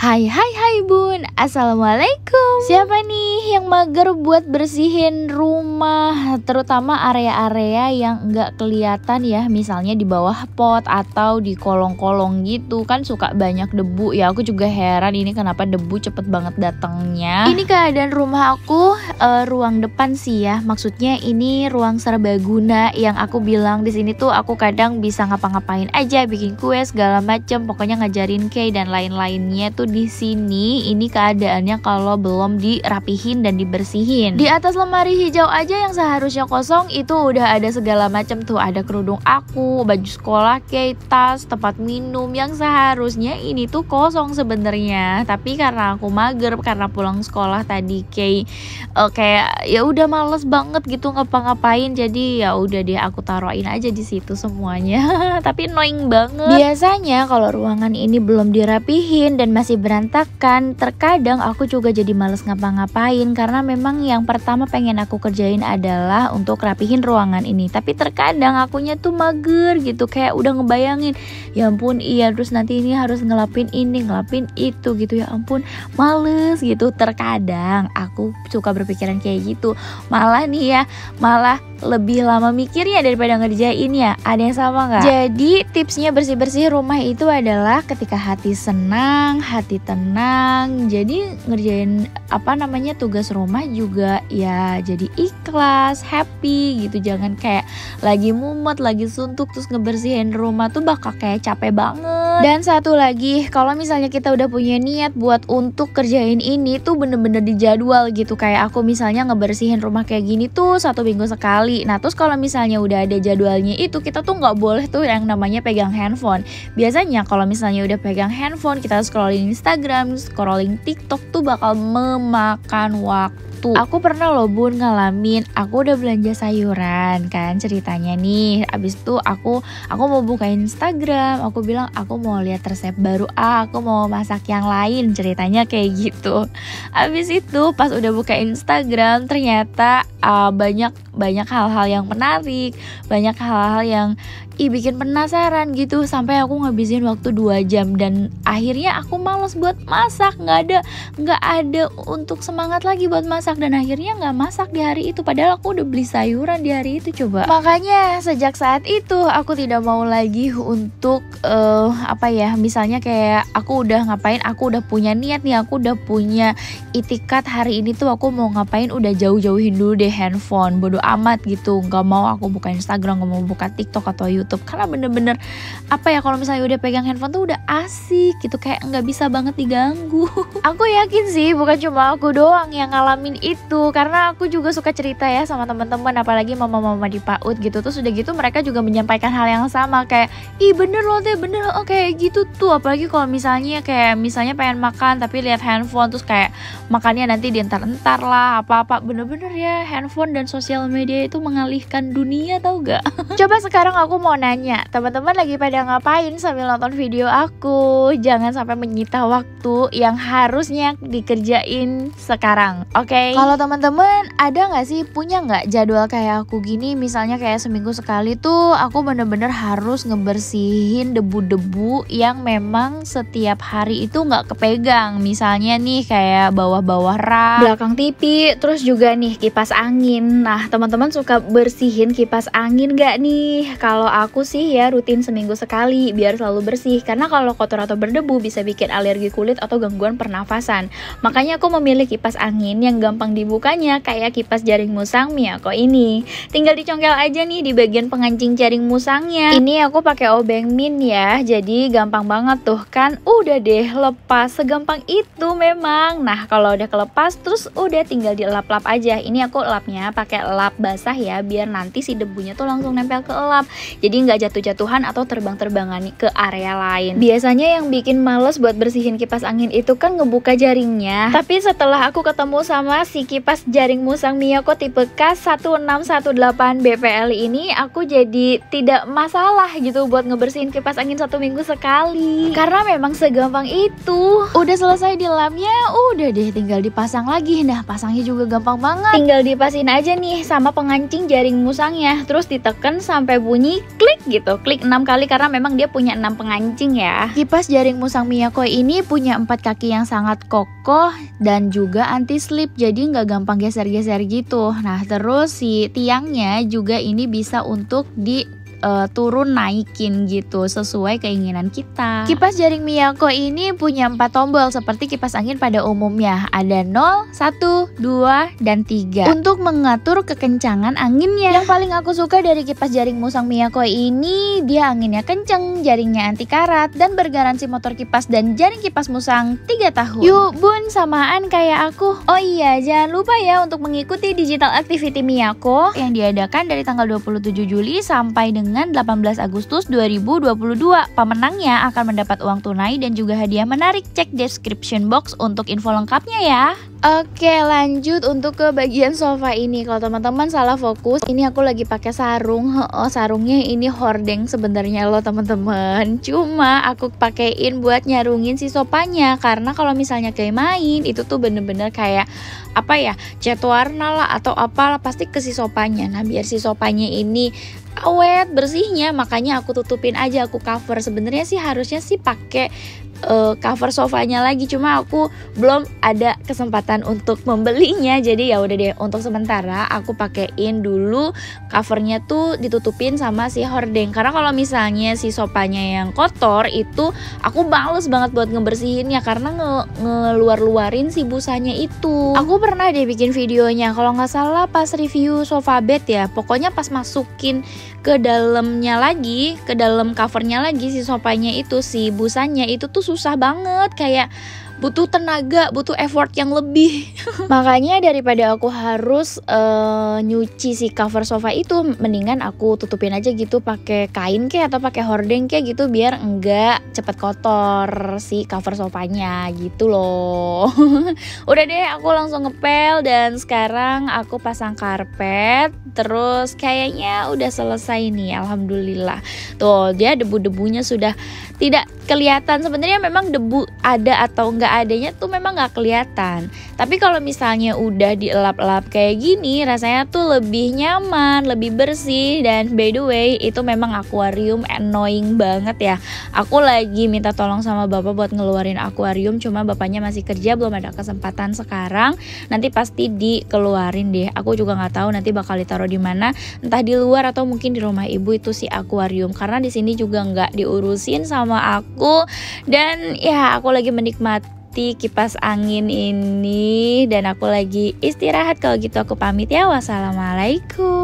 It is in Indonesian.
Hai hai hai bun, assalamualaikum. Siapa nih yang mager buat bersihin rumah, terutama area-area yang nggak kelihatan ya, misalnya di bawah pot atau di kolong-kolong gitu kan suka banyak debu ya. Aku juga heran ini kenapa debu cepet banget datangnya. Ini keadaan rumah aku ruang depan sih ya, maksudnya ini ruang serbaguna yang aku bilang di sini tuh aku kadang bisa ngapa-ngapain aja, bikin kue segala macem, pokoknya ngajarin Kay dan lain-lainnya tuh di sini. Ini keadaannya kalau belum dirapihin dan dibersihin. Di atas lemari hijau aja yang seharusnya kosong itu udah ada segala macam tuh, ada kerudung aku, baju sekolah Kay, tas, tempat minum yang seharusnya ini tuh kosong sebenarnya. Tapi karena aku mager karena pulang sekolah tadi Kay kayak ya udah males banget gitu ngapa-ngapain, jadi ya udah deh aku taruhin aja di situ semuanya. Tapi annoying banget. Biasanya kalau ruangan ini belum dirapihin dan masih berantakan, terkadang aku juga jadi males ngapa-ngapain karena memang yang pertama pengen aku kerjain adalah untuk rapihin ruangan ini. Tapi terkadang akunya tuh mager gitu, kayak udah ngebayangin ya ampun iya terus nanti ini harus ngelapin ini ngelapin itu gitu, ya ampun males gitu. Terkadang aku suka berpikiran kayak gitu, malah nih ya malah lebih lama mikirnya daripada ngerjainnya. Ada yang sama nggak? Jadi tipsnya bersih-bersih rumah itu adalah ketika hati senang, hati tenang. Jadi ngerjain tugas rumah juga ya jadi ikhlas, happy gitu. Jangan kayak lagi mumet, lagi suntuk terus ngebersihin rumah tuh bakal kayak capek banget. Dan satu lagi, kalau misalnya kita udah punya niat buat untuk kerjain ini tuh bener-bener dijadwal gitu. Kayak aku misalnya ngebersihin rumah kayak gini tuh 1 minggu sekali. Nah terus kalau misalnya udah ada jadwalnya itu, kita tuh nggak boleh tuh yang namanya pegang handphone. Biasanya kalau misalnya udah pegang handphone, kita scrolling Instagram, scrolling TikTok tuh bakal memakan waktu. Aku pernah loh bun ngalamin, aku udah belanja sayuran kan ceritanya nih. Abis itu aku mau buka Instagram, aku bilang aku mau lihat resep baru, aku mau masak yang lain ceritanya kayak gitu. Abis itu pas udah buka Instagram ternyata banyak hal-hal yang menarik, banyak hal-hal yang bikin penasaran gitu, sampai aku ngabisin waktu 2 jam dan akhirnya aku malas buat masak, nggak ada untuk semangat lagi buat masak, dan akhirnya nggak masak di hari itu padahal aku udah beli sayuran di hari itu coba. Makanya sejak saat itu aku tidak mau lagi untuk misalnya kayak aku udah ngapain, aku udah punya niat nih, aku udah punya itikat hari ini tuh aku mau ngapain, udah jauh-jauhin dulu deh handphone, bodo amat gitu, nggak mau aku buka Instagram, nggak mau buka TikTok atau YouTube, karena bener-bener kalau misalnya udah pegang handphone tuh udah asik gitu, kayak nggak bisa banget diganggu. Aku yakin sih bukan cuma aku doang yang ngalamin itu, karena aku juga suka cerita ya sama teman-teman, apalagi mama-mama di PAUD gitu. Terus udah gitu mereka juga menyampaikan hal yang sama, kayak bener loh teh, bener kayak gitu tuh. Apalagi kalau misalnya pengen makan tapi lihat handphone, terus kayak makannya nanti dientar-entar lah apa-apa. Bener-bener ya handphone dan sosial media itu mengalihkan dunia, tau gak? Coba sekarang aku mau nanya, teman-teman lagi pada ngapain sambil nonton video aku? Jangan sampai menyita waktu yang harusnya dikerjain sekarang, oke? Kalau teman-teman ada nggak sih, punya nggak jadwal kayak aku gini? Misalnya kayak seminggu sekali tuh aku bener-bener harus ngebersihin debu-debu yang memang setiap hari itu nggak kepegang. Misalnya nih kayak bawah-bawah rak, belakang TV, terus juga nih kipas angin. Nah teman-teman suka bersihin kipas angin nggak nih? Kalau aku sih ya rutin seminggu sekali biar selalu bersih, karena kalau kotor atau berdebu bisa bikin alergi kulit atau gangguan pernafasan. Makanya aku memilih kipas angin yang gampang dibukanya kayak kipas jaring musang Miyako ini. Tinggal dicongkel aja nih di bagian pengancing jaring musangnya. Ini aku pakai obeng min ya, jadi gampang banget tuh kan, udah deh lepas segampang itu memang. Nah kalau udah kelepas terus udah tinggal dilap-lap aja. Ini aku lapnya pakai lap basah ya, biar nanti si debunya tuh langsung nempel ke lap, jadi nggak jatuh-jatuhan atau terbang-terbangan ke area lain. Biasanya yang bikin males buat bersihin kipas angin itu kan ngebuka jaringnya. Tapi setelah aku ketemu sama si kipas jaring musang Miyako tipe K1618 BPL ini, aku jadi tidak masalah gitu buat ngebersihin kipas angin 1 minggu sekali, karena memang segampang itu. Udah selesai di lapnya, udah deh tinggal dipasang lagi. Nah pasangnya juga gampang banget, tinggal dipasang kipasin aja nih sama pengancing jaring musangnya, terus ditekan sampai bunyi klik gitu, klik 6 kali karena memang dia punya 6 pengancing ya. Kipas jaring musang Miyako ini punya 4 kaki yang sangat kokoh dan juga anti slip, jadi nggak gampang geser-geser gitu. Nah terus si tiangnya juga ini bisa untuk turun naikin gitu sesuai keinginan kita. Kipas jaring Miyako ini punya 4 tombol seperti kipas angin pada umumnya. Ada 0, 1, 2, dan 3 untuk mengatur kekencangan anginnya. Yang paling aku suka dari kipas jaring musang Miyako ini, dia anginnya kenceng, jaringnya anti karat, dan bergaransi motor kipas dan jaring kipas musang 3 tahun. Yuk bun, samaan kayak aku. Oh iya, jangan lupa ya untuk mengikuti Digital Activity Miyako yang diadakan dari tanggal 27 Juli sampai dengan 18 Agustus 2022. Pemenangnya akan mendapat uang tunai dan juga hadiah menarik. Cek description box untuk info lengkapnya ya. Oke, lanjut untuk ke bagian sofa ini. Kalau teman-teman salah fokus, ini aku lagi pakai sarung. Sarungnya ini hordeng sebenarnya loh teman-teman. Cuma aku pakein buat nyarungin si sofanya karena kalau misalnya kayak main itu tuh bener-bener kayak apa ya, cat warna lah atau apalah pasti ke si sofanya. Nah, biar si sofanya ini awet bersihnya, makanya aku tutupin aja, aku cover. Sebenarnya sih harusnya sih pakai cover sofanya lagi, cuma aku belum ada kesempatan untuk membelinya, jadi ya udah deh untuk sementara aku pakein dulu covernya tuh ditutupin sama si hordeng. Karena kalau misalnya si sofanya yang kotor itu aku males banget buat ngebersihinnya karena ngeluar-luarin si busanya itu. Aku pernah deh bikin videonya kalau nggak salah pas review sofa bed ya, pokoknya pas masukin ke dalamnya lagi, ke dalam covernya lagi si sofanya itu, si busanya itu tuh susah banget, kayak butuh tenaga, butuh effort yang lebih. Makanya daripada aku harus nyuci si cover sofa itu, mendingan aku tutupin aja gitu pakai kain kayak atau pakai hordeng kayak gitu biar enggak cepet kotor si cover sofanya gitu loh. Udah deh, aku langsung ngepel dan sekarang aku pasang karpet. Terus kayaknya udah selesai nih, alhamdulillah. Tuh, dia debu-debunya sudah tidak kelihatan. Sebenarnya memang debu ada atau enggak adanya tuh memang nggak kelihatan. Tapi kalau misalnya udah dielap-elap kayak gini, rasanya tuh lebih nyaman, lebih bersih. Dan by the way, itu memang akuarium annoying banget ya. Aku lagi minta tolong sama bapak buat ngeluarin akuarium, cuma bapaknya masih kerja, belum ada kesempatan sekarang. Nanti pasti dikeluarin deh. Aku juga nggak tahu nanti bakal ditaruh di mana, entah di luar atau mungkin di rumah ibu itu si akuarium. Karena di sini juga nggak diurusin sama aku. Dan ya aku lagi menikmati kipas angin ini dan aku lagi istirahat. Kalau gitu aku pamit ya, wassalamualaikum.